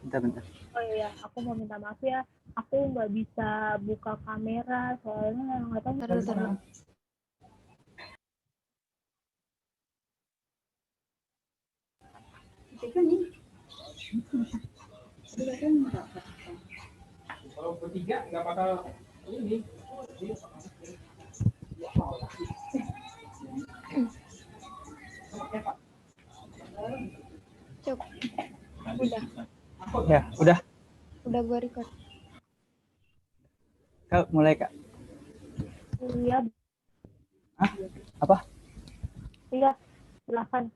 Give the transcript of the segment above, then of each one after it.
Bentar. Oh iya, aku mau minta maaf ya. Aku nggak bisa buka kamera soalnya nggak tahu. Taruh. Kalau bertiga nggak bakal ini. Cuk. Udah. Ya, udah. Udah gua record. Kak, mulai Kak. Iya. Hah? Apa? Iya, silakan.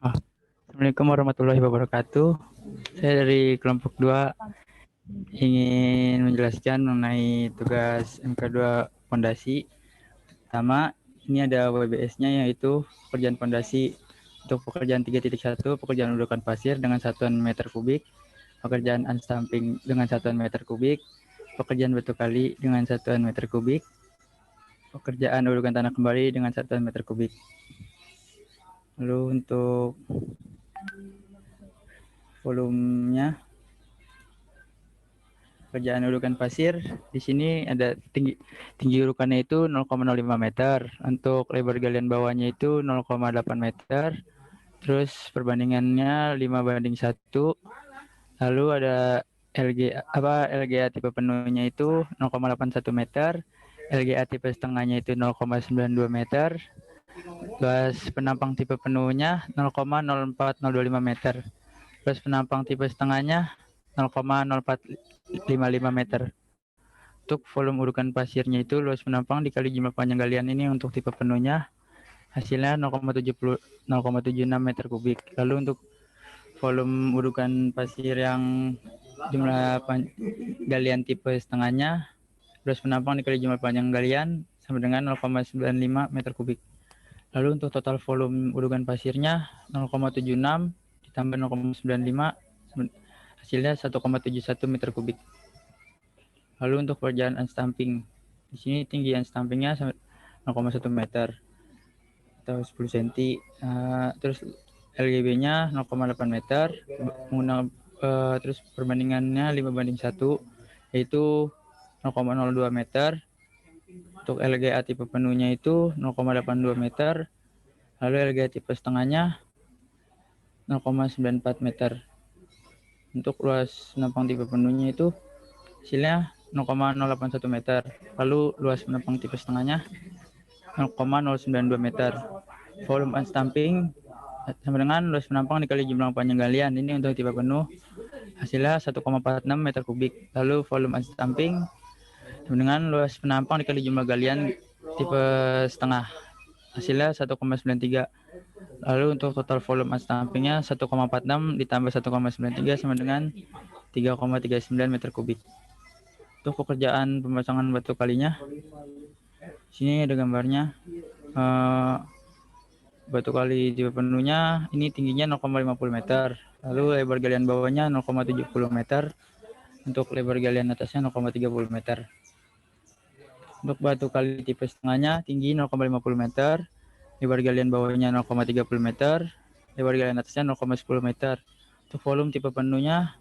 Assalamualaikum warahmatullahi wabarakatuh. Saya dari kelompok 2 ingin menjelaskan mengenai tugas MK2 Fondasi. Pertama, ini ada WBS-nya yaitu pekerjaan fondasi untuk pekerjaan 3.1, pekerjaan urukan pasir dengan satuan meter kubik, pekerjaan unstamping dengan satuan meter kubik, pekerjaan batu kali dengan satuan meter kubik, pekerjaan urukan tanah kembali dengan satuan meter kubik. Lalu untuk volumenya, pekerjaan urukan pasir di sini ada tinggi urukannya itu 0,05 meter, untuk lebar galian bawahnya itu 0,8 meter, terus perbandingannya 5:1. Lalu ada LGA tipe penuhnya itu 0,81 meter, LGA tipe setengahnya itu 0,92 meter, luas penampang tipe penuhnya 0,04025 meter, luas penampang tipe setengahnya 0,0455 meter. Untuk volume urukan pasirnya itu luas penampang dikali jumlah panjang galian ini untuk tipe penuhnya hasilnya 0,76 meter kubik. Lalu untuk volume urukan pasir yang jumlah galian tipe setengahnya luas penampang dikali jumlah panjang galian sama dengan 0,95 meter kubik. Lalu untuk total volume urukan pasirnya 0,76 ditambah 0,95 hasilnya 1,71 meter kubik. Lalu untuk pekerjaan unstamping, di sini tinggi unstampingnya 0,1 meter atau 10 cm. Terus LGB-nya 0,8 meter, terus perbandingannya 5:1, yaitu 0,02 meter. Untuk LGA tipe penuhnya itu 0,82 meter, lalu LGA tipe setengahnya 0,94 meter. Untuk luas penampang tipe penuhnya itu hasilnya 0,081 meter, lalu luas penampang tipe setengahnya 0,092 meter. Volume unstamping sama dengan luas penampang dikali jumlah panjang galian, ini untuk tipe penuh hasilnya 1,46 meter kubik. Lalu volume unstamping sama dengan luas penampang dikali jumlah galian tipe setengah hasilnya 1,93. Lalu untuk total volume unstampingnya 1,46 ditambah 1,93 sama dengan 3,39 meter kubik. Untuk pekerjaan pemasangan batu kalinya, sini ada gambarnya. Batu kali tipe penuhnya ini tingginya 0,50 meter, lalu lebar galian bawahnya 0,70 meter, untuk lebar galian atasnya 0,30 meter. Untuk batu kali tipe setengahnya tinggi 0,50 meter, lebar galian bawahnya 0,30 meter, lebar galian atasnya 0,10 meter. Untuk volume tipe penuhnya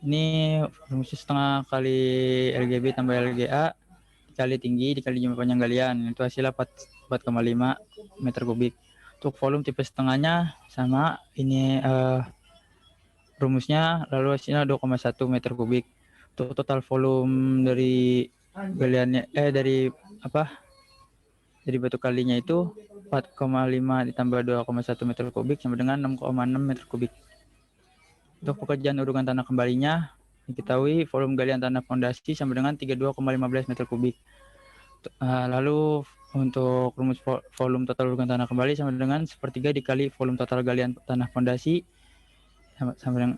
ini rumus setengah kali LGB tambah LGA dikali tinggi dikali jumlah panjang galian, itu hasilnya 4,5 meter kubik. Untuk volume tipe setengahnya sama, ini rumusnya, lalu hasilnya 2,1 meter kubik. Untuk total volume dari galiannya dari batu kalinya itu 4,5 ditambah 2,1 meter kubik sama dengan 6,6 meter kubik. Untuk pekerjaan urukan tanah kembalinya, diketahui volume galian tanah fondasi sama dengan 32,15 meter kubik. Lalu untuk rumus volume total urukan tanah kembali sama dengan 1/3 dikali volume total galian tanah fondasi sama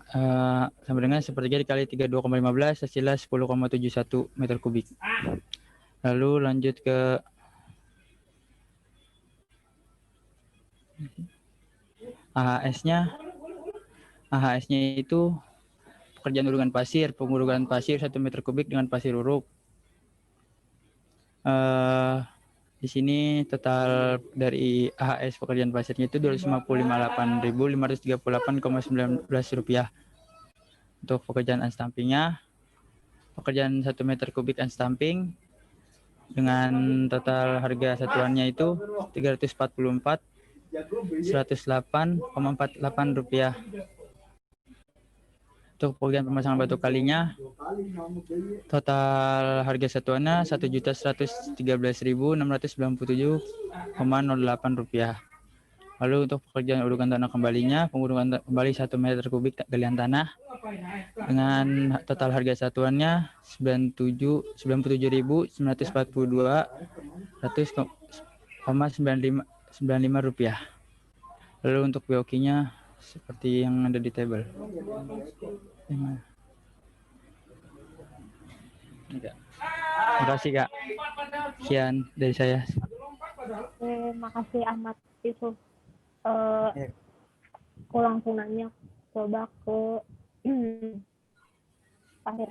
dengan 1/3 dikali 32,15 hasilnya 10,71 meter kubik. Lalu lanjut ke AHS-nya itu pekerjaan urukan pasir, pengurukan pasir 1 meter kubik dengan pasir uruk. Di sini total dari AHS pekerjaan pasirnya itu Rp258.538,19. Untuk pekerjaan unstampingnya, pekerjaan 1 meter kubik unstamping dengan total harga satuannya itu Rp344.108,48. Untuk pekerjaan pemasangan batu kalinya, total harga satuannya Rp1.113.697,08. Lalu untuk pekerjaan urukan tanah kembalinya, pengurukan kembali 1 meter kubik galian tanah dengan total harga satuannya Rp97.942.100,95. Lalu untuk BOQ-nya seperti yang ada di tabel. Terima kasih Kak. Sekian dari saya. Makasih Ahmad Yusuf. Ya. Aku langsung nanya coba ke pasir.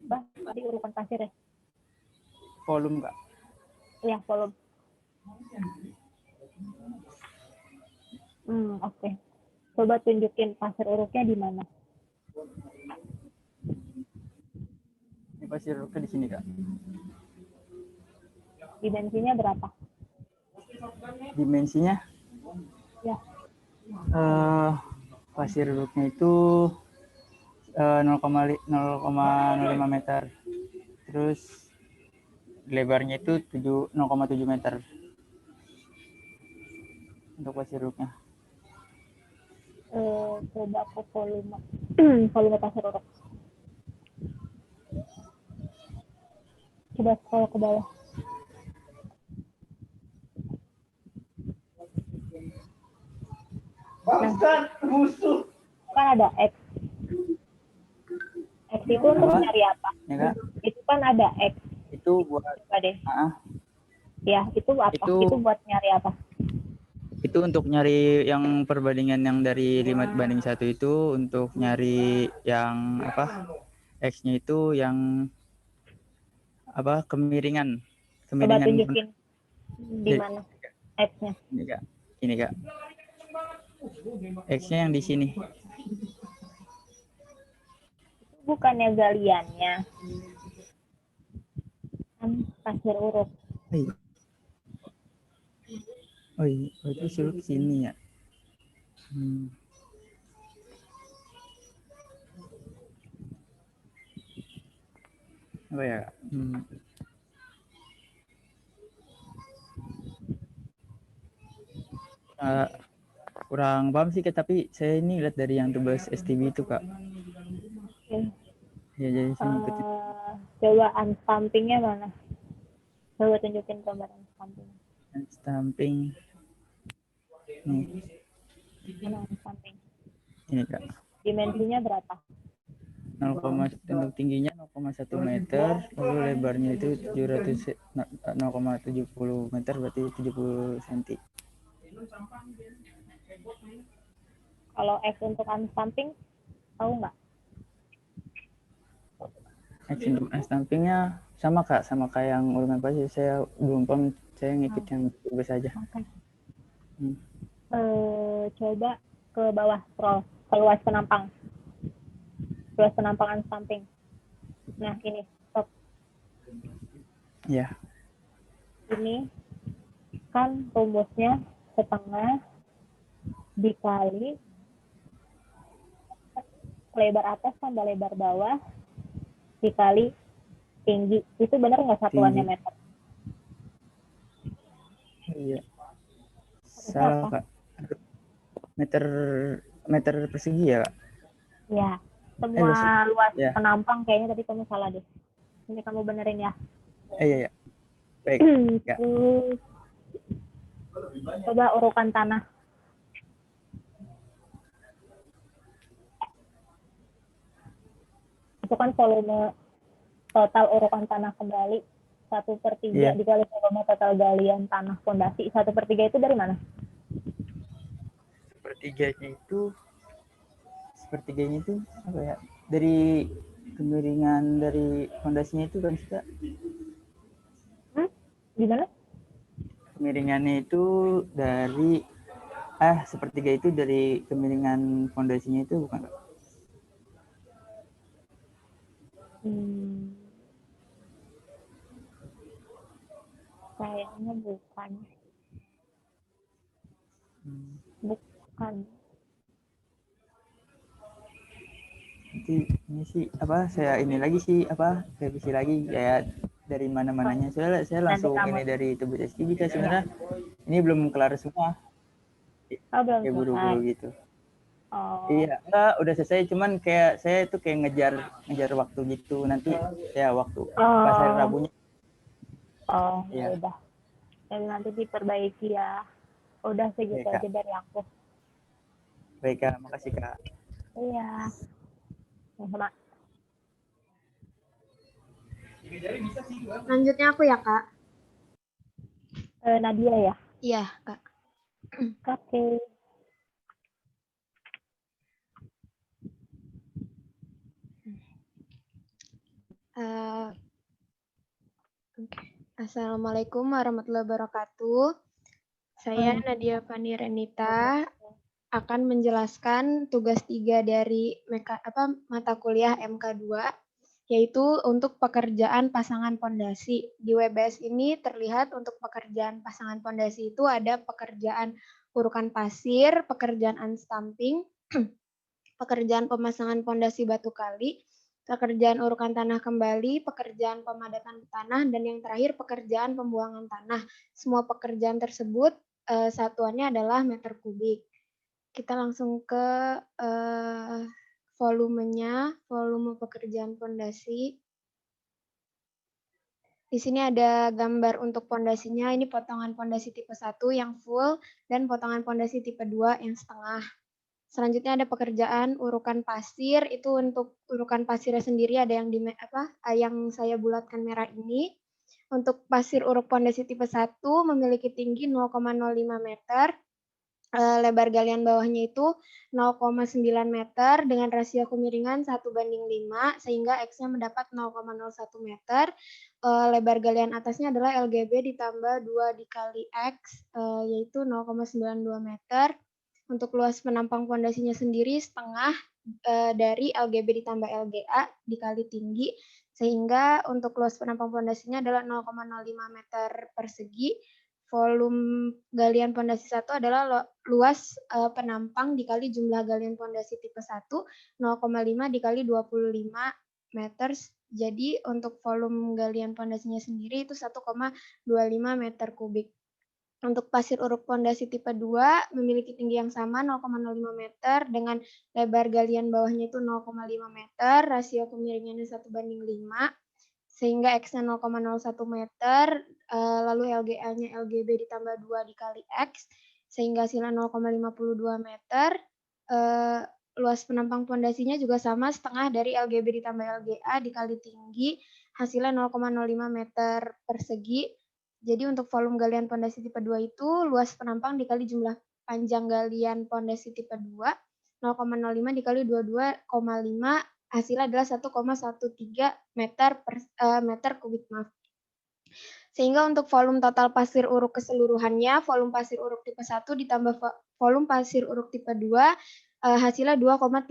Tadi urukan pasir ya? Volume Kak. Iya, volume. Oke. Coba tunjukin pasir uruknya di mana? Ini pasir uruknya di sini Kak. Dimensinya berapa? Dimensinya? Ya. Pasir uruknya itu 0,05 meter. Terus lebarnya itu 0,7 meter. Untuk pasir uruknya. Coba ke volume volume pasir uruk. Coba scroll ke bawah. Bangsat, musuh. Kan ada X. X itu untuk Apa? nyari apa? Ya Kak. Itu kan ada X. Itu buat Coba deh. ah, Ya, itu apa? Itu buat nyari apa? itu untuk nyari yang perbandingan yang dari 5:1 itu, untuk nyari yang apa? X-nya itu yang apa? Kemiringan. Coba tunjukin di mana X-nya. Ini Kak. Ini Kak. X-nya yang di sini. Bukannya galiannya. Kan pasir uruk. Oh iya, itu suruh sini ya. Apa ya? Kurang paham sih Kak, tapi saya ini lihat dari yang 12 STB itu Kak. Oke. Ya jadi sini ikutin. Coba unstampingnya mana? Coba tunjukin gambar unstamping. Stamping. Nih, Mana unstamping? ini Kak. Dimensinya berapa? 0, untuk tingginya 0,1 meter, lalu lebarnya itu 0,70 meter, berarti 70 cm. Kalau X untuk unstamping, tahu nggak? X untuk stampingnya sama Kak, sama kayak yang urutan pasir. Saya belum paham, saya ngikut yang bebas saja. Oke. Coba ke bawah, scroll ke luas penampang. Luas penampang unstamping. Nah, ini stop. Ya. Ini kan rumusnya setengah dikali lebar atas tambah lebar bawah dikali tinggi. Itu benar nggak satuannya Tinggi. meter? Iya. Salah Kak. Meter persegi ya Kak? Ya. Semua luas ya. penampang kayaknya tadi kamu salah deh. Ini kamu benerin ya. Iya. Baik. Ya. Terus coba urukan tanah. Itu kan volume total urukan tanah kembali 1/3 dikali volume total galian tanah fondasi. 1/3 itu dari mana? Sepertiganya itu apa ya? Dari kemiringan dari fondasinya itu kan Kak? Gimana? miringannya itu dari sepertiga itu dari kemiringan fondasinya itu bukan? Kayaknya bukan. Bukan. Nanti ini sih saya ini lagi sih revisi lagi kayak dari mana-mananya. Soalnya saya langsung ini dari Tebus S3 sebenarnya. Ini belum kelar semua. Belum Kayak buru-buru selesai. gitu. Iya, udah selesai, cuman kayak saya tuh kayak ngejar waktu gitu. Nanti ya waktu pas hari Rabunya. Ya udah. Jadi nanti diperbaiki ya. Udah segitu Ya, aja dari aku. Baik Kak, makasih Kak. Iya. Sama. Lanjutnya aku ya, Kak. Nadia ya? Iya, Kak. Oke. Assalamualaikum warahmatullahi wabarakatuh. Saya Nadia Fani Renita akan menjelaskan tugas 3 dari mata kuliah MK2, yaitu untuk pekerjaan pasangan pondasi. Di WBS ini terlihat untuk pekerjaan pasangan pondasi itu ada pekerjaan urukan pasir, pekerjaan unstamping, pekerjaan pemasangan pondasi batu kali, pekerjaan urukan tanah kembali, pekerjaan pemadatan tanah, dan yang terakhir pekerjaan pembuangan tanah. Semua pekerjaan tersebut satuannya adalah meter kubik. Kita langsung ke volumenya, volume pekerjaan pondasi. Di sini ada gambar untuk pondasinya, ini potongan pondasi tipe 1 yang full, dan potongan pondasi tipe 2 yang setengah. Selanjutnya ada pekerjaan urukan pasir, itu untuk urukan pasirnya sendiri ada yang yang saya bulatkan merah ini. Untuk pasir uruk pondasi tipe 1 memiliki tinggi 0,05 meter, lebar galian bawahnya itu 0,9 meter dengan rasio kemiringan 1:5, sehingga X-nya mendapat 0,01 meter. Lebar galian atasnya adalah LGB ditambah 2 dikali X, yaitu 0,92 meter. Untuk luas penampang pondasinya sendiri setengah dari LGB ditambah LGA dikali tinggi, sehingga untuk luas penampang pondasinya adalah 0,05 meter persegi. Volume galian pondasi 1 adalah luas penampang dikali jumlah galian pondasi tipe 1, 0,5 dikali 25 meter. Jadi untuk volume galian pondasinya sendiri itu 1,25 meter kubik. Untuk pasir uruk pondasi tipe 2 memiliki tinggi yang sama 0,05 meter dengan lebar galian bawahnya itu 0,5 meter, rasio kemiringannya 1:5, sehingga X-nya 0,01 meter, lalu LGA-nya LGB ditambah 2 dikali X, sehingga hasilnya 0,52 meter. Luas penampang pondasinya juga sama, setengah dari LGB ditambah LGA dikali tinggi, hasilnya 0,05 meter persegi. Jadi untuk volume galian pondasi tipe 2 itu luas penampang dikali jumlah panjang galian pondasi tipe 2, 0,05 dikali 22,5, hasilnya adalah 1,13 meter kubik. Sehingga untuk volume total pasir uruk keseluruhannya, volume pasir uruk tipe 1 ditambah volume pasir uruk tipe 2, hasilnya 2,38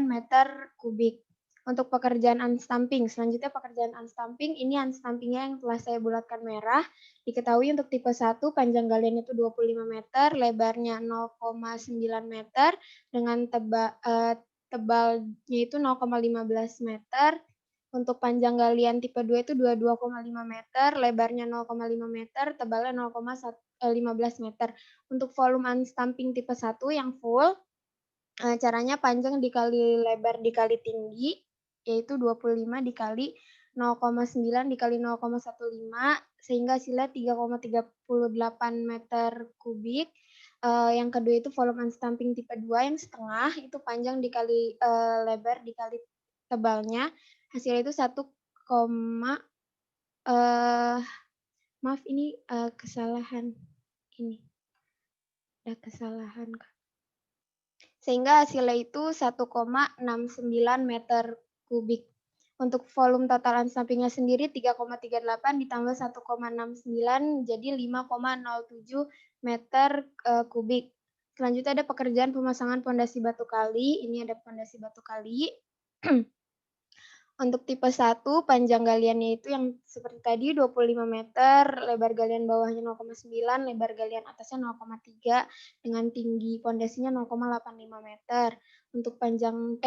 meter kubik. Untuk pekerjaan unstamping, selanjutnya pekerjaan unstamping, ini unstampingnya yang telah saya bulatkan merah. Diketahui untuk tipe 1 panjang galiannya itu 25 meter, lebarnya 0,9 meter, dengan tebalnya itu 0,15 meter. Untuk panjang galian tipe 2 itu 22,5 meter, lebarnya 0,5 meter, tebalnya 0,15 meter. Untuk volume unstamping tipe 1 yang full, caranya panjang dikali lebar dikali tinggi, yaitu 25 dikali 0,9 dikali 0,15, sehingga hasilnya 3,38 meter kubik. Yang kedua itu volume unstamping tipe 2 yang setengah, itu panjang dikali lebar dikali tebalnya, hasilnya itu 1, maaf ini kesalahan ini. Ada kesalahan, Kak. Sehingga hasilnya itu 1,69 meter kubik. Untuk volume total unstampingnya sendiri 3,38 ditambah 1,69 jadi 5,07 meter kubik. Selanjutnya ada pekerjaan pemasangan pondasi batu kali. Ini ada pondasi batu kali. Untuk tipe 1, panjang galiannya itu yang seperti tadi 25 meter, lebar galian bawahnya 0,9, lebar galian atasnya 0,3, dengan tinggi pondasinya 0,85 meter. Untuk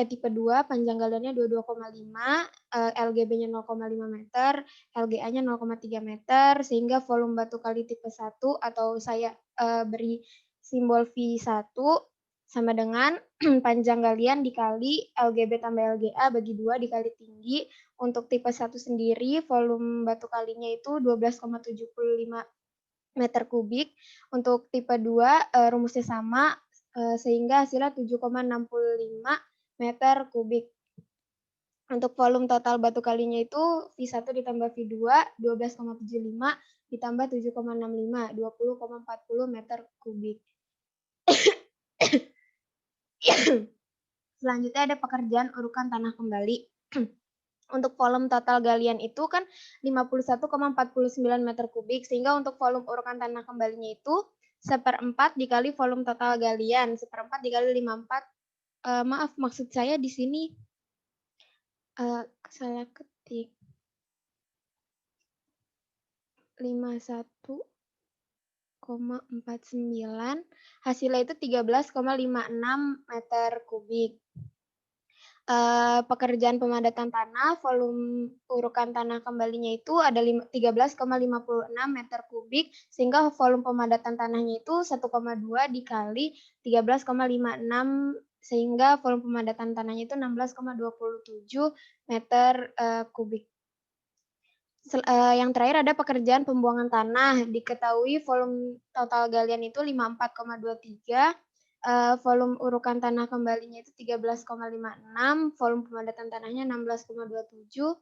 tipe 2, panjang galiannya 22,5, LGB-nya 0,5 meter, LGA-nya 0,3 meter, sehingga volume batu kali tipe 1 atau saya beri simbol V1 sama dengan panjang galian dikali LGB tambah LGA bagi 2 dikali tinggi. Untuk tipe 1 sendiri, volume batu kalinya itu 12,75 meter kubik. Untuk tipe 2, rumusnya sama, sehingga hasilnya 7,65 meter kubik. Untuk volume total batu kalinya itu V1 ditambah V2, 12,75 ditambah 7,65, 20,40 meter kubik. Selanjutnya ada pekerjaan urukan tanah kembali. Untuk volume total galian itu kan 51,49 meter kubik, sehingga untuk volume urukan tanah kembalinya itu 1/4 dikali volume total galian, 1/4 dikali 54. Maaf, maksud saya di sini salah ketik. 51,49, hasilnya itu 13,56 meter kubik. Pekerjaan pemadatan tanah, volume urukan tanah kembalinya itu ada 13,56 meter kubik, sehingga volume pemadatan tanahnya itu 1,2 dikali 13,56, sehingga volume pemadatan tanahnya itu 16,27 meter kubik. Yang terakhir ada pekerjaan pembuangan tanah. Diketahui volume total galian itu 54,23, volume urukan tanah kembalinya itu 13,56, volume pemadatan tanahnya 16,27,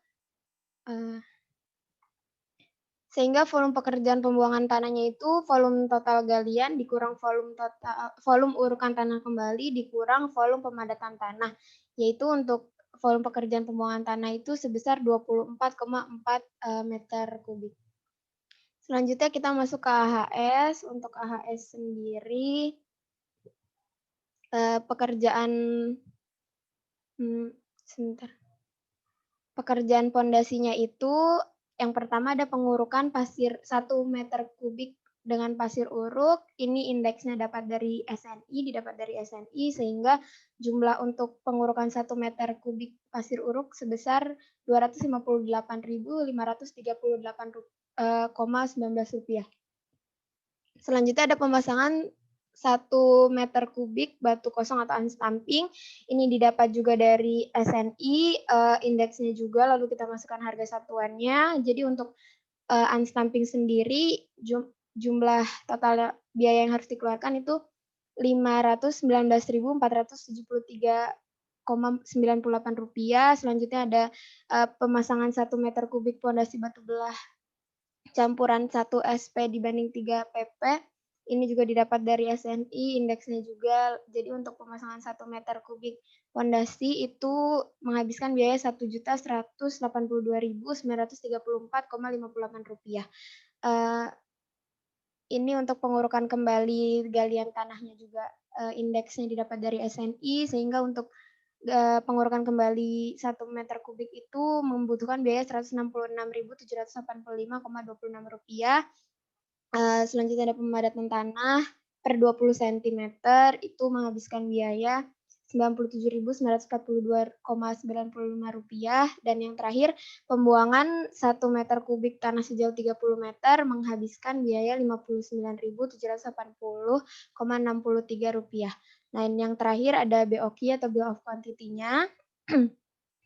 sehingga volume pekerjaan pembuangan tanahnya itu volume total galian dikurang volume urukan tanah kembali dikurang volume pemadatan tanah, yaitu untuk volume pekerjaan pembuangan tanah itu sebesar 24,4 meter kubik. Selanjutnya kita masuk ke AHS. Untuk AHS sendiri, pekerjaan pondasinya itu yang pertama ada pengurukan pasir 1 meter kubik dengan pasir uruk. Ini indeksnya didapat dari SNI, sehingga jumlah untuk pengurukan 1 meter kubik pasir uruk sebesar Rp258.538,19. Selanjutnya ada pemasangan 1 meter kubik batu kosong atau unstamping. Ini didapat juga dari SNI, indeksnya juga, lalu kita masukkan harga satuannya. Jadi untuk unstamping sendiri, jumlah total biaya yang harus dikeluarkan itu Rp519.473,98. Selanjutnya ada pemasangan 1 meter kubik pondasi batu belah campuran 1 SP dibanding 3 PP. Ini juga didapat dari SNI, indeksnya juga. Jadi untuk pemasangan 1 meter kubik pondasi itu menghabiskan biaya Rp1.182.934,58. Ini untuk pengurukan kembali galian tanahnya juga, indeksnya didapat dari SNI, sehingga untuk pengurukan kembali 1 meter kubik itu membutuhkan biaya Rp166.785,26. Selanjutnya ada pemadatan tanah per 20 cm, itu menghabiskan biaya Rp97.942,95. Dan yang terakhir, pembuangan 1 meter kubik tanah sejauh 30 meter menghabiskan biaya Rp59.780,63. Nah, yang terakhir ada BOQ atau Bill of Quantity-nya.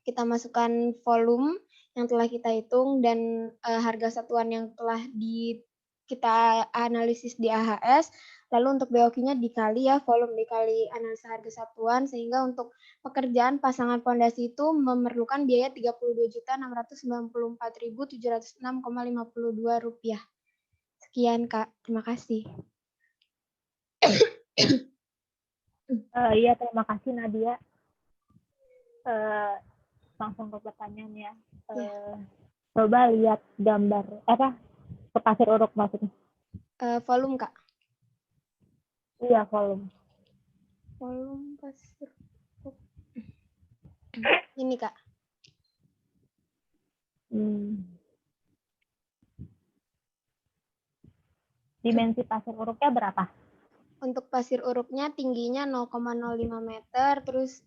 Kita masukkan volume yang telah kita hitung dan harga satuan yang telah kita analisis di AHS. Lalu untuk BOQ-nya dikali ya, volume dikali analisa harga satuan, sehingga untuk pekerjaan pasangan pondasi itu memerlukan biaya Rp32.694.706,52. Sekian, Kak. Terima kasih. Iya, terima kasih Nadia. langsung ke pertanyaan ya. Iya. Coba lihat gambar ke pasir uruk maksudnya. Volume, Kak. Iya, volume. Volume pasir. Ini, Kak. Dimensi pasir uruknya berapa? Untuk pasir uruknya tingginya 0,05 meter, terus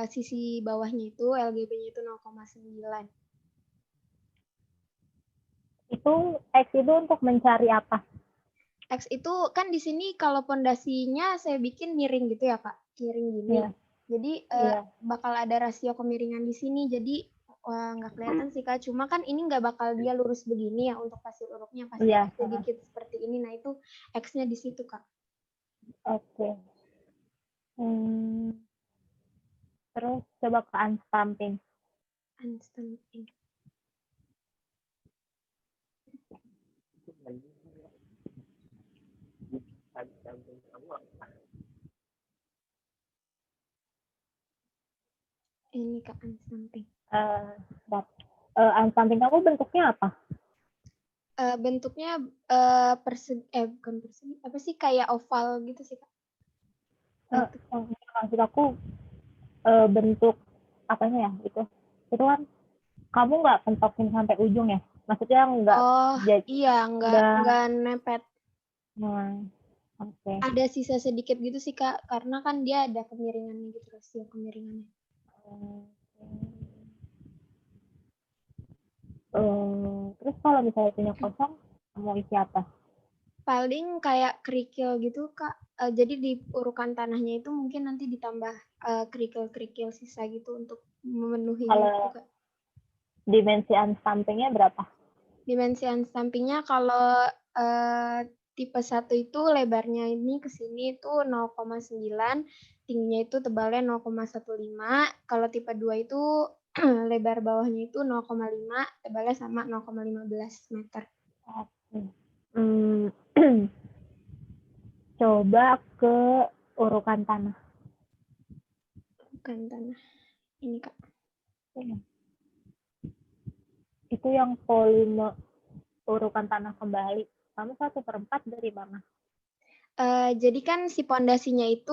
sisi bawahnya itu LGB-nya itu 0,9. Itu X itu untuk mencari apa? X itu kan di sini kalau pondasinya saya bikin miring gitu ya, Kak. Miring gini. Iya. Jadi Iya. bakal ada rasio kemiringan di sini. Jadi nggak kelihatan sih, Kak. Cuma kan ini nggak bakal dia lurus begini ya untuk pasir uruknya. Pasti Iya. sedikit seperti ini. Nah, itu X-nya di situ, Kak. Oke. Terus coba ke unstamping. Unstamping. Ini, Kak, unstamping. Unstamping kamu bentuknya apa? Bentuknya bukan persegi, apa sih, kayak oval gitu sih, Kak. Maksud aku bentuk apanya ya itu kan kamu nggak pentokin sampai ujung ya, maksudnya nggak iya, nggak nepet. Oke. Ada sisa sedikit gitu sih, Kak, karena kan dia ada kemiringannya gitu, rasio kemiringannya. Terus kalau misalnya punya kosong mau isi apa? Paling kayak kerikil gitu, Kak. Jadi di urukan tanahnya itu mungkin nanti ditambah kerikil-kerikil sisa gitu untuk memenuhi Kalau gitu, Kak. Dimensi unstampingnya berapa? Dimensi unstampingnya kalau tipe 1 itu lebarnya ini ke sini itu 0,9, tingginya itu tebalnya 0,15. Kalau tipe 2 itu lebar bawahnya itu 0,5, tebalnya sama 0,15 meter. Coba ke urukan tanah. Urukan tanah. Ini, Kak. Itu yang volume urukan tanah kembali. Kamu 1/4 dari mana? Jadi kan si pondasinya itu,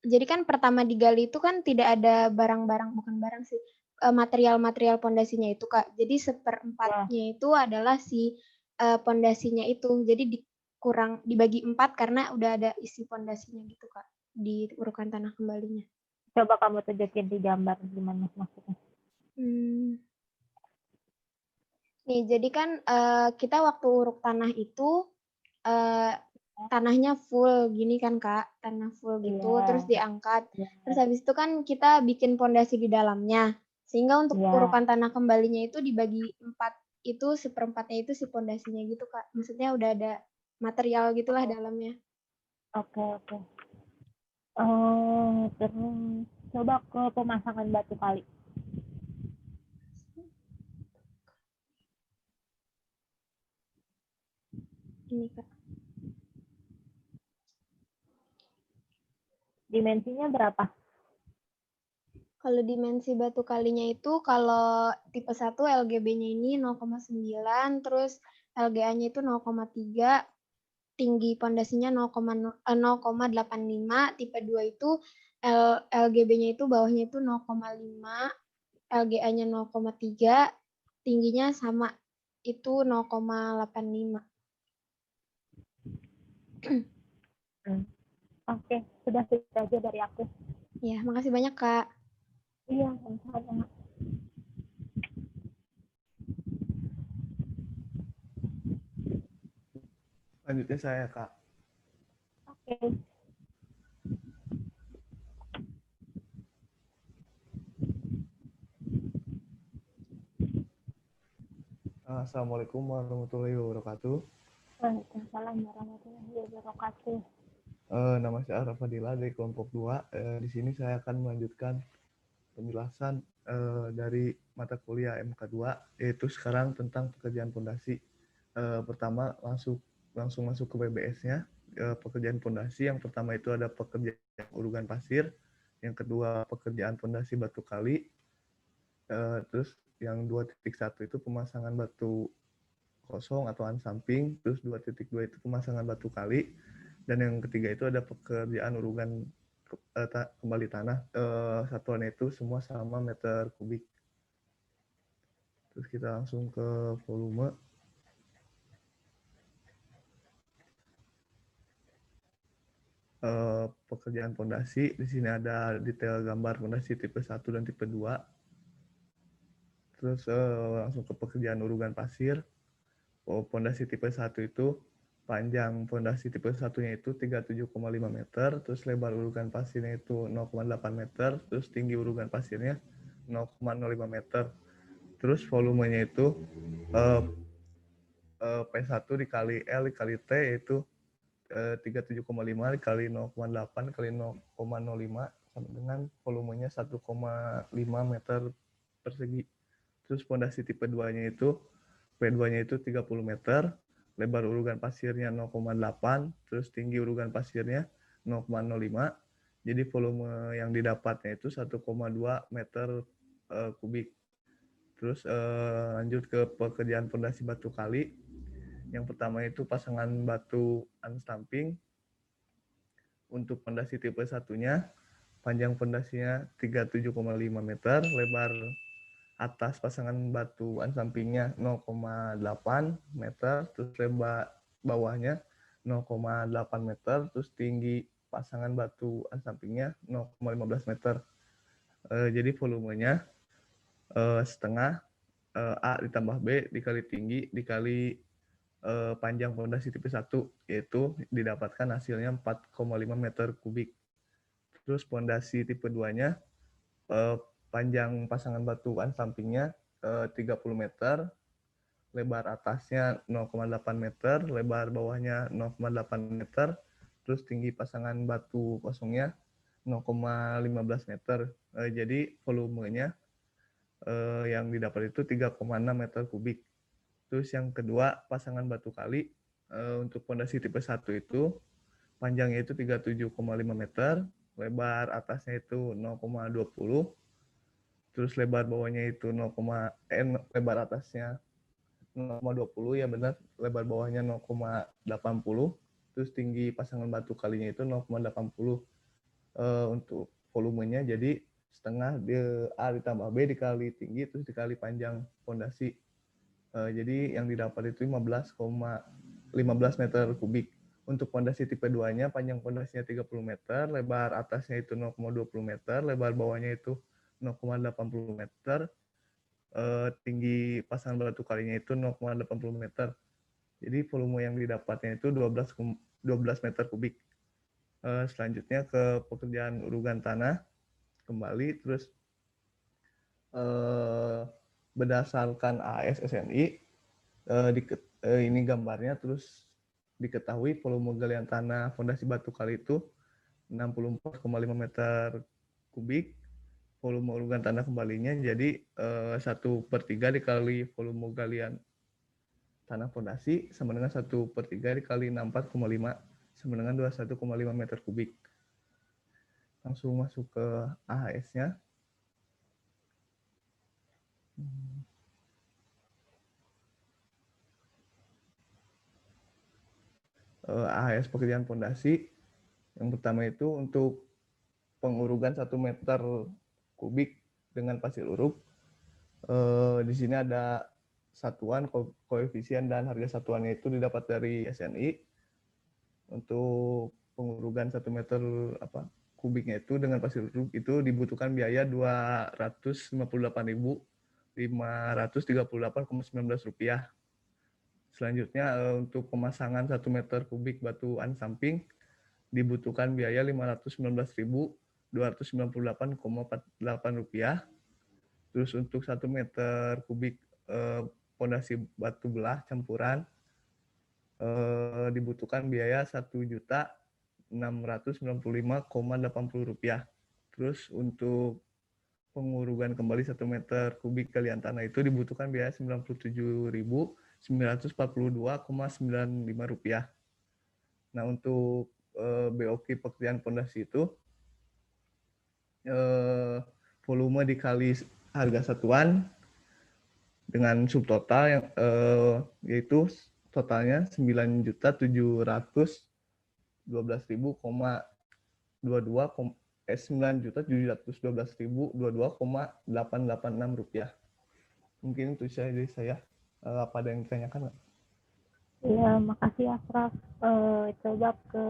jadi kan pertama digali itu kan tidak ada barang-barang, bukan barang sih, material-material pondasinya itu, Kak. Jadi 1/4-nya itu adalah si pondasinya itu. Jadi dibagi 4 karena udah ada isi pondasinya gitu, Kak, di urukan tanah kembalinya. Coba kamu tunjukin di gambar gimana maksudnya. Nih, jadi kan kita waktu uruk tanah itu tanahnya full gini kan, Kak, tanah full gitu, terus diangkat. Terus habis itu kan kita bikin pondasi di dalamnya. Sehingga untuk urukan tanah kembalinya itu dibagi 4, itu 1/4-nya itu si pondasinya gitu, Kak. Maksudnya udah ada material gitulah dalamnya. Oke. Terus coba ke pemasangan batu kali. Ini, Kak. Dimensinya berapa? Kalau dimensi batu kalinya itu, kalau tipe 1 LGB-nya ini 0,9, terus LGA-nya itu 0,3, tinggi pondasinya 0,85, tipe 2 itu LGB-nya itu bawahnya itu 0,5, LGA-nya 0,3, tingginya sama, itu 0,85. Oke, sudah aja dari aku. Ya, makasih banyak, Kak. Iya, sama-sama. Selanjutnya saya, Kak. Oke. Assalamualaikum warahmatullahi wabarakatuh. Waalaikumsalam warahmatullahi wabarakatuh. Nama saya Araf Fadila dari kelompok 2. Di sini saya akan melanjutkan penjelasan dari mata kuliah MK2, yaitu sekarang tentang pekerjaan pondasi. Pertama langsung masuk ke BBS-nya. Pekerjaan pondasi yang pertama itu ada pekerjaan urukan pasir, yang kedua pekerjaan pondasi batu kali, Terus yang 2.1 itu pemasangan batu kosong atau ansamping, terus 2.2 itu pemasangan batu kali, dan yang ketiga itu ada pekerjaan urugan kembali tanah. Satuannya itu semua sama meter kubik. Terus kita langsung ke volume. Pekerjaan fondasi, di sini ada detail gambar fondasi tipe 1 dan tipe 2. Terus langsung ke pekerjaan urugan pasir. Fondasi tipe 1 itu panjang fondasi tipe 1-nya itu 37,5 meter, terus lebar urugan pasirnya itu 0,8 meter, terus tinggi urugan pasirnya 0,05 meter. Terus volumenya itu P1 dikali L dikali T yaitu 37,5 dikali 0,8 kali 0,05 sama dengan volumenya 1,5 meter persegi. Terus fondasi tipe 2-nya itu P2-nya itu 30 meter, lebar urugan pasirnya 0,8, terus tinggi urugan pasirnya 0,05. Jadi volume yang didapatnya itu 1,2 meter kubik. Terus lanjut ke pekerjaan fondasi batu kali. Yang pertama itu pasangan batu unstamping. Untuk fondasi tipe 1-nya, panjang fondasinya 37,5 meter, lebar atas pasangan batu unstampingnya 0,8 meter, terus lebar bawahnya 0,8 meter, terus tinggi pasangan batu unstampingnya 0,15 meter. Jadi volumenya setengah A ditambah B dikali tinggi dikali panjang fondasi tipe 1, yaitu didapatkan hasilnya 4,5 meter kubik. Terus fondasi tipe 2-nya panjang pasangan batu unstampingnya 30 meter, lebar atasnya 0,8 meter, lebar bawahnya 0,8 meter, terus tinggi pasangan batu kosongnya 0,15 meter. Jadi volumenya yang didapat itu 3,6 meter kubik. Terus yang kedua, pasangan batu kali. Untuk fondasi tipe 1 itu panjangnya itu 37,5 meter, lebar atasnya itu 0,20, terus lebar bawahnya itu lebar atasnya 0,20 ya benar, lebar bawahnya 0,80, terus tinggi pasangan batu kalinya itu 0,80. Untuk volumenya jadi setengah A ditambah B dikali tinggi terus dikali panjang fondasi. Jadi yang didapat itu 15 meter kubik. Untuk fondasi tipe 2-nya panjang fondasinya 30 meter, lebar atasnya itu 0,20 meter, lebar bawahnya itu 0,80 meter, tinggi pasangan batu kalinya itu 0,80 meter. Jadi volume yang didapatnya itu 12 meter kubik. Selanjutnya ke pekerjaan urugan tanah kembali, terus berdasarkan ASSNI ini gambarnya, terus diketahui volume galian tanah fondasi batu kali itu 64,5 meter kubik. Volume urugan tanah kembalinya jadi 1/3 dikali volume galian tanah fondasi sama dengan 1/3 dikali 64,5 sama dengan 21,5 meter kubik. Langsung masuk ke AHS-nya. AHS pekerjaan fondasi. Yang pertama itu untuk pengurugan 1 meter kubik dengan pasir uruk. Di sini ada satuan, koefisien, dan harga satuannya itu didapat dari SNI. Untuk pengurugan 1 meter kubiknya itu dengan pasir uruk itu dibutuhkan biaya Rp258.538,19. Selanjutnya untuk pemasangan 1 meter kubik batu unstamping dibutuhkan biaya Rp519.298,48. Terus untuk 1 meter kubik fondasi batu belah campuran dibutuhkan biaya Rp1.695,80. Terus untuk pengurugan kembali 1 meter kubik galian tanah itu dibutuhkan biaya Rp97.942,95. Nah, untuk BOQ pekerjaan fondasi itu volume dikali harga satuan dengan subtotal yang yaitu totalnya 9.712.022,886 rupiah. Mungkin itu saja dari saya. Apa ada yang ditanyakan nggak? Iya, makasih Asraf. Coba ke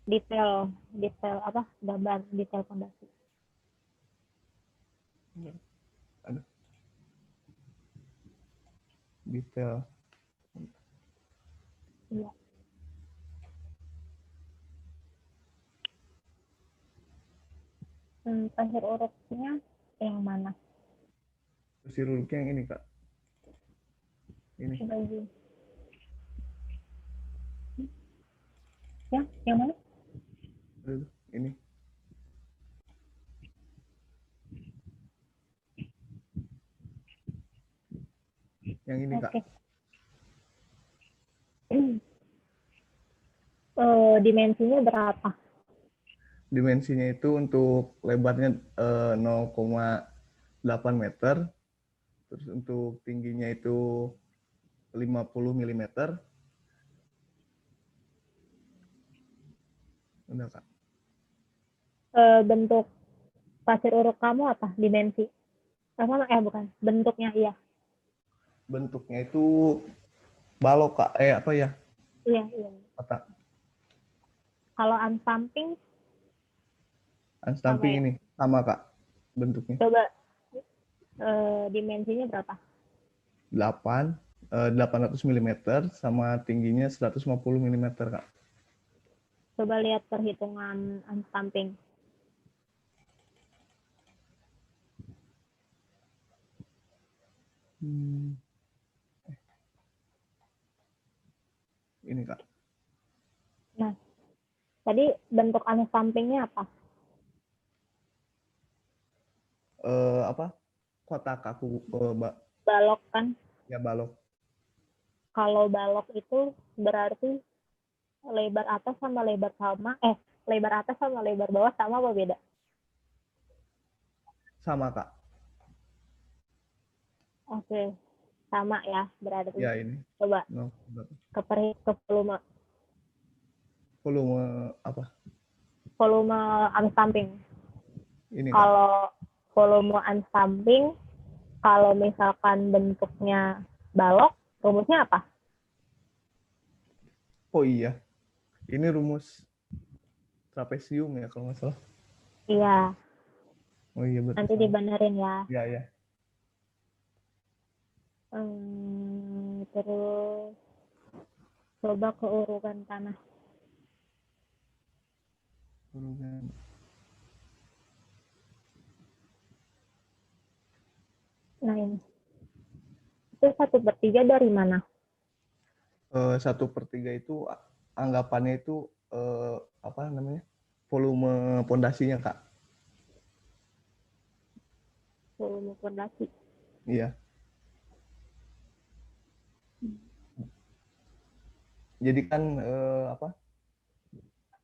detail apa? Gambar detail fondasi. Ada detail. Iya. Pasir uruknya yang mana? Pasir uruknya yang ini, Kak. Ini. Baju. Ya, yang mana? Ini. Yang ini, Kak. Oke. Dimensinya berapa? Dimensinya itu untuk lebarnya 0,8 meter. Terus untuk tingginya itu 50 mm. Udah, Kak. Bentuk pasir uruk kamu apa? Dimensi? Bukan. Bentuknya iya. Bentuknya itu balok, Kak. Apa ya? Iya. Kotak. Kalau unstamping Unstamping sama ya? ini sama, Kak, bentuknya. Coba dimensinya berapa? 800 mm sama tingginya 150 mm, Kak. Coba lihat perhitungan unstamping. Ini, Kak. Nah, tadi bentuk unstampingnya apa? Apa? Kotak aku, Balok kan? ya, balok. Kalau balok itu berarti lebar atas sama lebar bawah sama apa beda? Sama, Kak. Oke, sama ya berarti. Ya, ini. Coba ke volume. Volume apa? Volume unstamping. Ini, Kak. Kalau volume unstamping, kalau misalkan bentuknya balok, rumusnya apa? Oh iya, ini rumus trapesium ya kalau nggak salah. Iya. Oh iya, betul. Nanti dibenerin ya. Iya. Terus coba ke urukan tanah. Nah ini. Itu 1/3 dari mana? 1/3 itu anggapannya itu apa namanya? Volume pondasinya, Kak. Volume fondasi. Iya. Jadi kan apa?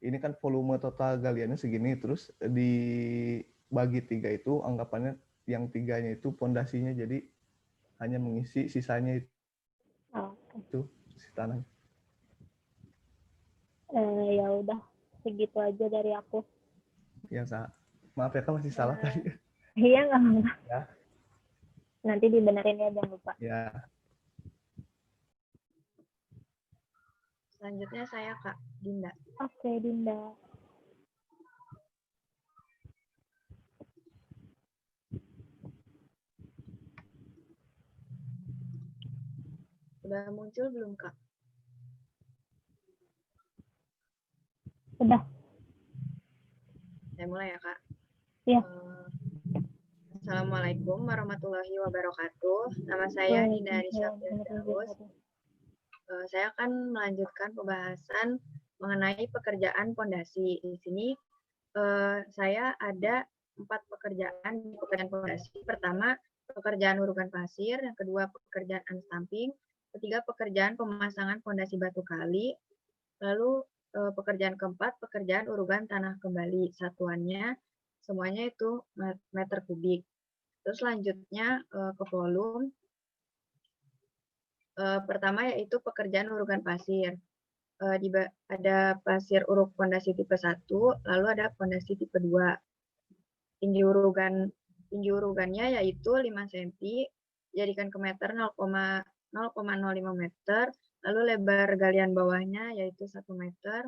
Ini kan volume total galiannya segini, terus dibagi 3 itu anggapannya yang 3-nya itu pondasinya, jadi hanya mengisi sisanya itu. Itu si tanah. Ya udah segitu aja dari aku. Ya, Kak. Maaf ya, Kak, masih salah tadi. Iya nggak apa-apa. Ya. Nanti dibenerin ya, jangan lupa. Ya. Selanjutnya saya Kak Dinda. Oke, Dinda. Sudah muncul belum Kak? Udah. Saya mulai ya Kak. Iya. Assalamualaikum warahmatullahi wabarakatuh. Nama saya Dinda Arisha Firdaus. Saya akan melanjutkan pembahasan mengenai pekerjaan pondasi. Di sini saya ada 4 pekerjaan pondasi. Pertama, pekerjaan urukan pasir. Yang kedua, pekerjaan unstamping. Ketiga, pekerjaan pemasangan pondasi batu kali. Lalu pekerjaan keempat, pekerjaan urukan tanah kembali. Satuannya semuanya itu meter kubik. Terus selanjutnya ke volume. Pertama yaitu pekerjaan urukan pasir. Ada pasir uruk pondasi tipe 1, lalu ada pondasi tipe 2. Tinggi urugannya yaitu 5 cm, jadikan ke meter 0,05 meter, lalu lebar galian bawahnya yaitu 1 meter,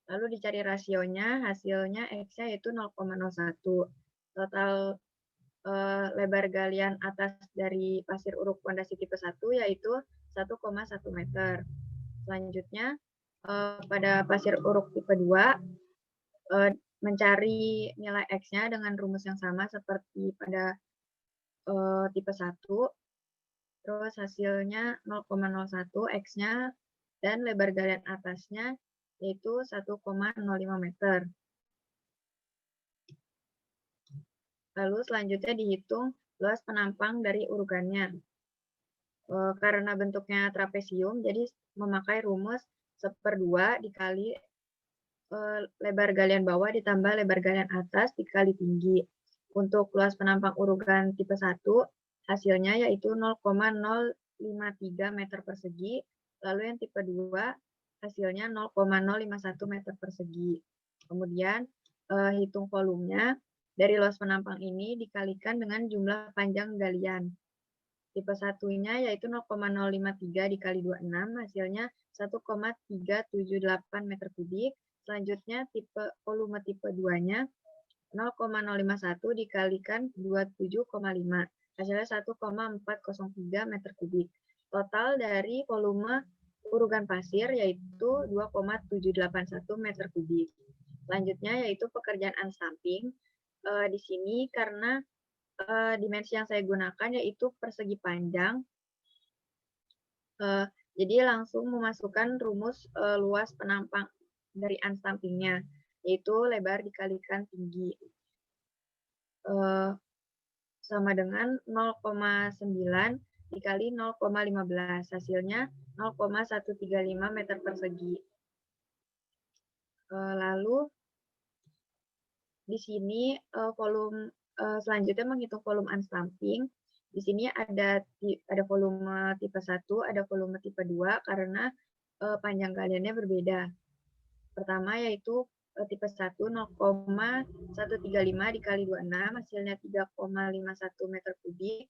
lalu dicari rasionya, hasilnya X-nya yaitu 0,01. Total lebar galian atas dari pasir uruk pondasi tipe 1 yaitu 1,1 meter. Selanjutnya, pada pasir uruk tipe 2, mencari nilai X-nya dengan rumus yang sama seperti pada tipe 1. Terus hasilnya 0,01 X-nya dan lebar galian atasnya yaitu 1,05 meter. Lalu selanjutnya dihitung luas penampang dari urugannya. Karena bentuknya trapesium, jadi memakai rumus 1/2 dikali lebar galian bawah ditambah lebar galian atas dikali tinggi. Untuk luas penampang urugan tipe 1, hasilnya yaitu 0,053 meter persegi. Lalu yang tipe 2, hasilnya 0,051 meter persegi. Kemudian, hitung volumenya. Dari luas penampang ini dikalikan dengan jumlah panjang galian. Tipe 1-nya yaitu 0,053 dikali 26, hasilnya 1,378 meter kubik. Selanjutnya volume tipe 2-nya 0,051 dikalikan 27,5, hasilnya 1,403 meter kubik. Total dari volume urugan pasir yaitu 2,781 meter kubik. Selanjutnya yaitu pekerjaan unstamping. Di sini karena dimensi yang saya gunakan yaitu persegi panjang, jadi langsung memasukkan rumus luas penampang dari unstampingnya, yaitu lebar dikalikan tinggi. Sama dengan 0,9 dikali 0,15, hasilnya 0,135 meter persegi. Lalu di sini volume selanjutnya menghitung volume unstamping. Di sini ada volume tipe 1, ada volume tipe 2 karena panjang galiannya berbeda. Pertama yaitu tipe 1 0,135 dikali 26, hasilnya 3,51 meter kubik.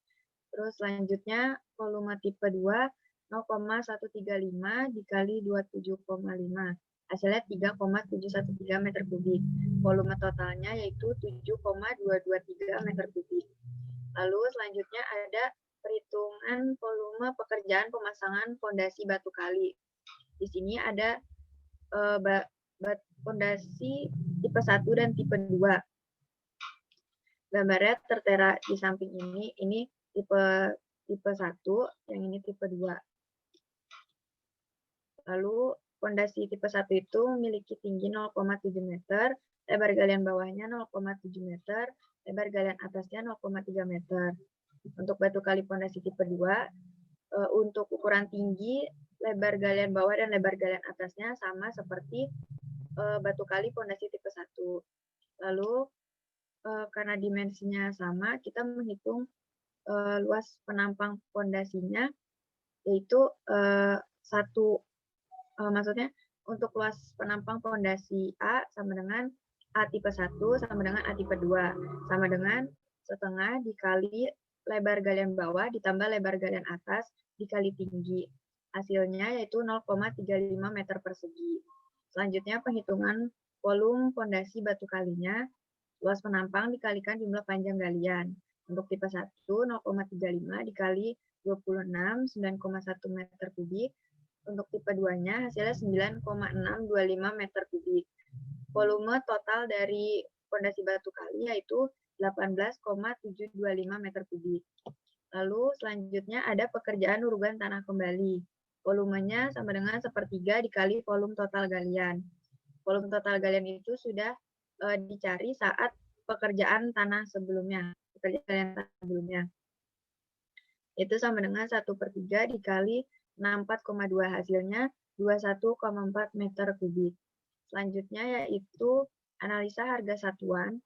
Terus selanjutnya volume tipe 2 0,135 dikali 27,5. Hasilnya 3,713 meter kubik. Volume totalnya yaitu 7,223 meter kubik. Lalu selanjutnya ada perhitungan volume pekerjaan pemasangan fondasi batu kali. Di sini ada fondasi tipe 1 dan tipe 2. Gambarnya tertera di samping ini tipe 1, yang ini tipe 2. Lalu fondasi tipe 1 itu memiliki tinggi 0,7 meter, lebar galian bawahnya 0,7 meter, lebar galian atasnya 0,3 meter. Untuk batu kali fondasi tipe 2, untuk ukuran tinggi, lebar galian bawah dan lebar galian atasnya sama seperti batu kali fondasi tipe 1. Lalu karena dimensinya sama, kita menghitung luas penampang fondasinya, yaitu maksudnya untuk luas penampang fondasi A sama dengan A tipe 1 sama dengan A tipe 2, sama dengan setengah dikali lebar galian bawah ditambah lebar galian atas dikali tinggi. Hasilnya yaitu 0,35 meter persegi. Selanjutnya penghitungan volume fondasi batu kalinya. Luas penampang dikalikan jumlah panjang galian. Untuk tipe 1 0,35 dikali 26 9,1 meter kubik. Untuk tipe 2-nya hasilnya 9,625 meter kubik. Volume total dari fondasi batu kali yaitu 18,725 meter kubik. Lalu selanjutnya ada pekerjaan urugan tanah kembali. Volumenya sama dengan 1/3 dikali volume total galian. Volume total galian itu sudah dicari saat pekerjaan tanah sebelumnya. Itu sama dengan 1/3 dikali 64,2, hasilnya 21,4 meter kubik. Selanjutnya yaitu analisa harga satuan.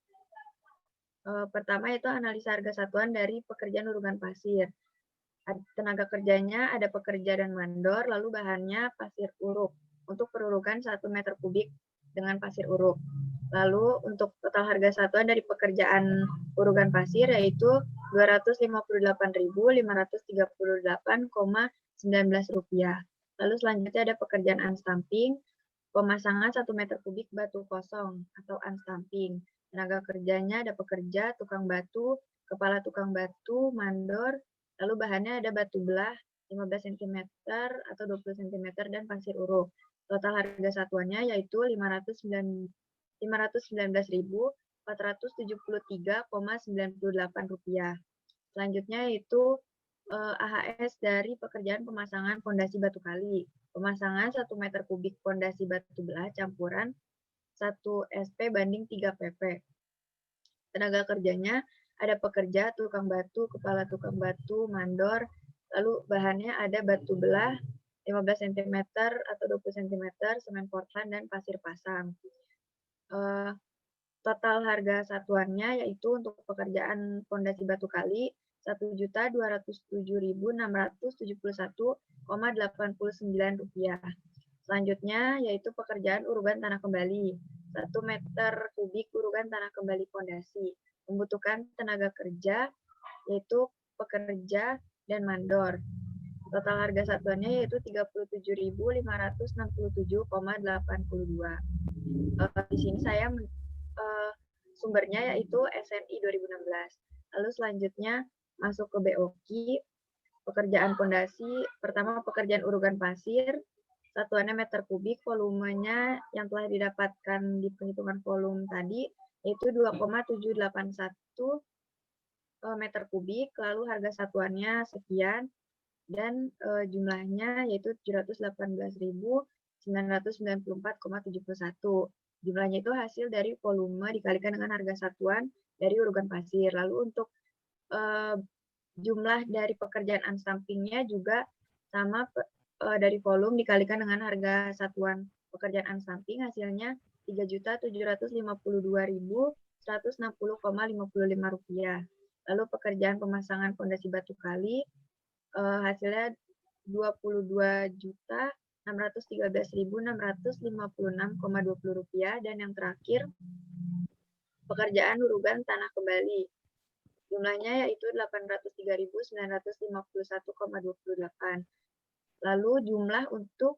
Pertama itu analisa harga satuan dari pekerjaan urukan pasir. Tenaga kerjanya ada pekerja dan mandor, lalu bahannya pasir uruk untuk perurukan 1 meter kubik dengan pasir uruk. Lalu untuk total harga satuan dari pekerjaan urukan pasir yaitu Rp258.538,19. Lalu selanjutnya ada pekerjaan unstamping, pemasangan 1 meter kubik batu kosong atau unstamping. Tenaga kerjanya ada pekerja, tukang batu, kepala tukang batu, mandor, lalu bahannya ada batu belah 15 cm atau 20 cm dan pasir uruk. Total harga satuannya yaitu Rp519.473,98. Selanjutnya yaitu AHS dari pekerjaan pemasangan fondasi batu kali. Pemasangan 1 meter kubik fondasi batu belah campuran 1 SP banding 3 PP. Tenaga kerjanya ada pekerja, tukang batu, kepala tukang batu, mandor, lalu bahannya ada batu belah 15 cm atau 20 cm, semen Portland, dan pasir pasang. Total harga satuannya yaitu untuk pekerjaan fondasi batu kali Rp1.207.671,89. Selanjutnya yaitu pekerjaan urugan tanah kembali 1 meter kubik urugan tanah kembali fondasi. Membutuhkan tenaga kerja yaitu pekerja dan mandor. Total harga satuannya yaitu Rp37.567,82. Di sini saya sumbernya yaitu SNI 2016. Lalu selanjutnya masuk ke BOKI, pekerjaan fondasi. Pertama pekerjaan urugan pasir, satuannya meter kubik, volumenya yang telah didapatkan di penghitungan volume tadi yaitu 2,781 meter kubik, lalu harga satuannya sekian, dan jumlahnya yaitu 718.994,71. Jumlahnya itu hasil dari volume dikalikan dengan harga satuan dari urugan pasir. Lalu untuk jumlah dari pekerjaan unstampingnya juga sama dari volume dikalikan dengan harga satuan pekerjaan unstamping, hasilnya Rp3.752.160,55. Lalu pekerjaan pemasangan fondasi batu kali hasilnya Rp613.656,20. Dan yang terakhir pekerjaan urugan tanah kembali. Jumlahnya yaitu Rp803.951,28. Lalu jumlah untuk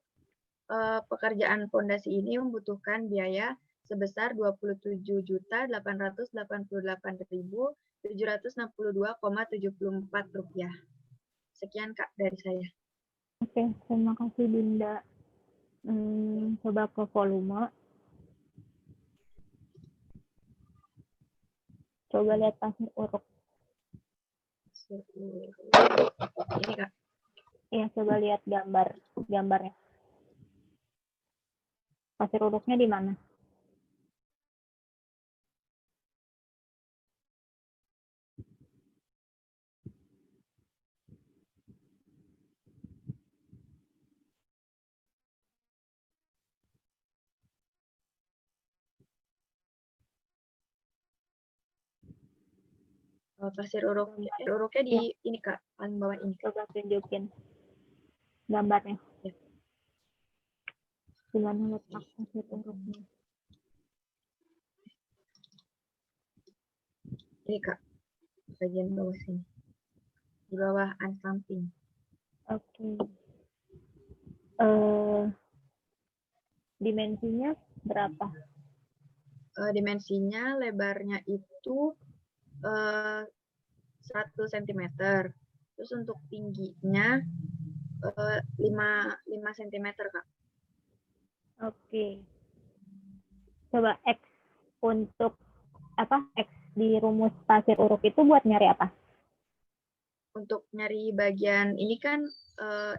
pekerjaan fondasi ini membutuhkan biaya sebesar Rp28.888.762,74. Sekian Kak dari saya. Oke, terima kasih Dinda. Coba ke volume. Coba lihat pasir uruk. Ini Kak. Iya, coba lihat gambarnya. Pasir uruknya di mana? Pasir uruknya di ini Kak, paling bawah ini. Coba tunjukin gambarnya. Ya. Di mana letak pasir uruknya? Ini Kak, bagian bawah sini. Di bawah unstamping. Oke. Dimensinya berapa? Dimensinya lebarnya itu 1 cm. Terus untuk tingginya 5 cm Kak. Oke. Coba X untuk apa? X di rumus pasir uruk itu buat nyari apa? Untuk nyari bagian ini kan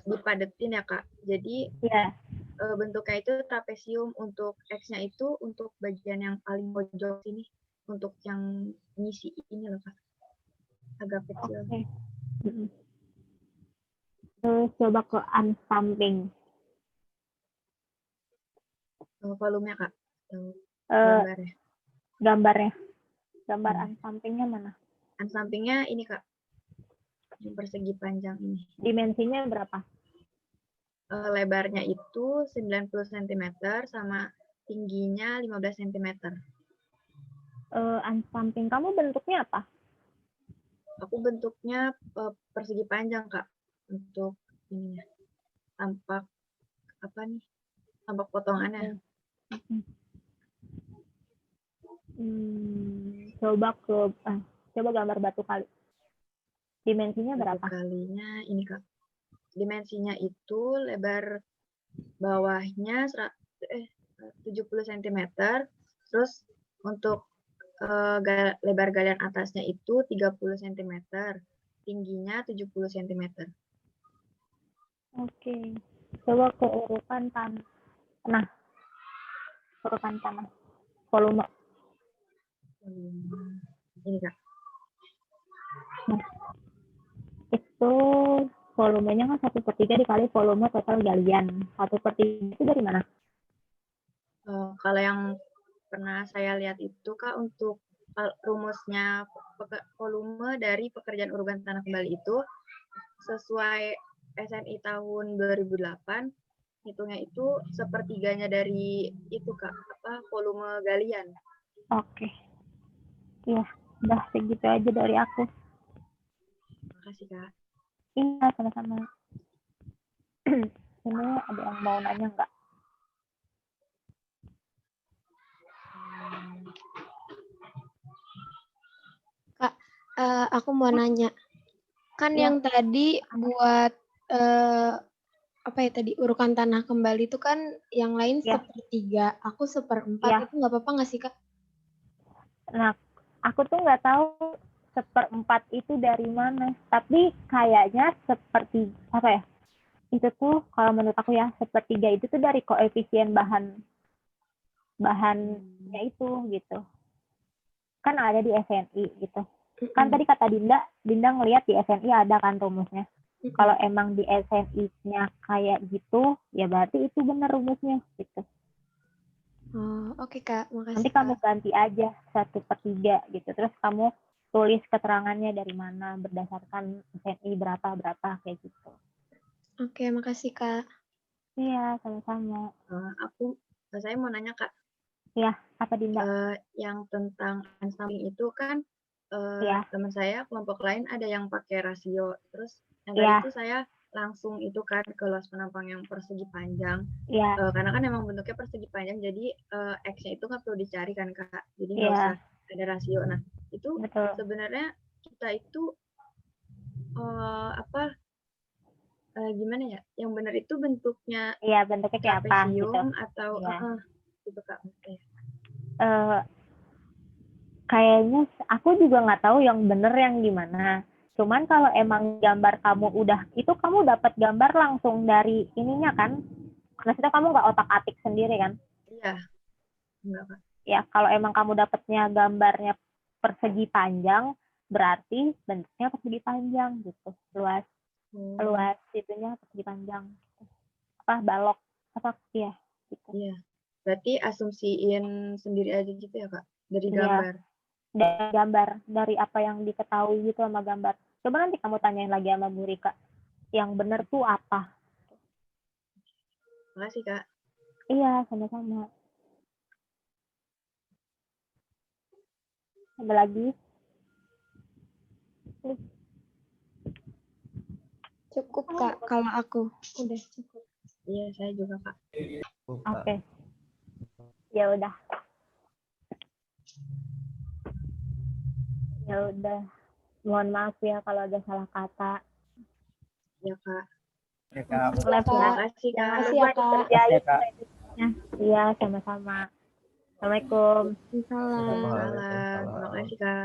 dipadetin ya Kak. Jadi Ya. Bentuknya itu trapesium. Untuk X-nya itu untuk bagian yang paling pojok sini. Untuk yang ngisi ini loh Kak. Agak kecil. Oke. Terus coba ke unstamping. Volumenya Kak. Gambarnya. Gambar unsampingnya mana? Unsampingnya ini Kak, yang persegi panjang ini. Dimensinya berapa? Lebarnya itu 90 cm sama tingginya 15 cm. Unsamping kamu bentuknya apa? Aku bentuknya persegi panjang Kak, untuk ininya. Tampak apa nih? Tampak potongannya. Coba gambar batu kali. Dimensinya Satu berapa? kalinya ini Kak. Dimensinya itu lebar bawahnya 70 cm. Terus untuk lebar galian atasnya itu 30 cm. Tingginya 70 cm. Oke. Coba ke urutan tanah. Nah, urutan tanah. Volume. Ini Kak. Itu volumenya kan 1/3 dikali volume total galian. 1/3 itu dari mana? Kalau yang pernah saya lihat itu Kak, untuk rumusnya volume dari pekerjaan urukan tanah kembali itu sesuai SNI tahun 2008, hitungnya itu 1/3 dari itu Kak, volume galian. Oke. Iya, udah segitu aja dari aku. Makasih Kak. Iya, sama-sama. Ini ada yang mau nanya nggak? Aku mau nanya. Kan Iya. yang tadi buat apa ya tadi urukan tanah kembali itu kan yang lain Iya. 1/3, aku 1/4. Iya. Itu nggak apa-apa nggak sih Kak? Nah, aku tuh nggak tahu 1/4 itu dari mana. Tapi kayaknya seperti apa ya? Itu tuh kalau menurut aku ya 1/3 itu tuh dari koefisien bahannya itu gitu. Kan ada di SNI gitu. Kan tadi kata Dinda ngelihat di SNI ada kan rumusnya. Kalau emang di SNI-nya kayak gitu, ya berarti itu benar rumusnya gitu. Oh, oke Kak, makasih. Nanti kamu ganti aja 1/3 gitu. Terus kamu tulis keterangannya dari mana berdasarkan SNI berapa kayak gitu. Oke, makasih Kak. Iya, sama-sama. Saya mau nanya Kak. Iya, apa Dinda? Yang tentang unsamping itu kan teman saya kelompok lain ada yang pakai rasio. Terus yang tadi itu saya langsung itu kan ke luas penampang yang persegi panjang. Karena kan emang bentuknya persegi panjang, jadi X-nya itu nggak perlu dicari kan Kak. Jadi nggak usah ada rasio. Nah, itu sebenarnya kita itu gimana ya? Yang benar itu bentuknya bentuknya kayak apa gitu. Atau gitu Kak. Kayaknya aku juga nggak tahu yang bener yang gimana. Cuman kalau emang gambar kamu itu kamu dapat gambar langsung dari ininya kan? Maksudnya kamu nggak otak-atik sendiri kan? Iya. Enggak, Kak. Ya, kalau emang kamu dapatnya gambarnya persegi panjang, berarti bentuknya persegi panjang gitu. Luas itunya persegi panjang. Balok ya gitu. Iya. Berarti asumsiin sendiri aja gitu ya Kak, dari gambar. Dari gambar, dari apa yang diketahui gitu sama gambar. Coba nanti kamu tanyain lagi sama Bu Rika, yang benar tuh apa. Makasih Kak. Iya, sama-sama. Ada lagi? Cukup Kak, kalau aku udah cukup. Iya, saya juga Kak. Oke. Ya udah. Mohon maaf ya kalau ada salah kata. Ya Kak. Ya Kak. Terima kasih Kak. Jangan lupa dikerjain selanjutnya. Iya, sama-sama. Assalamualaikum. Waalaikumsalam. Terima kasih Kak.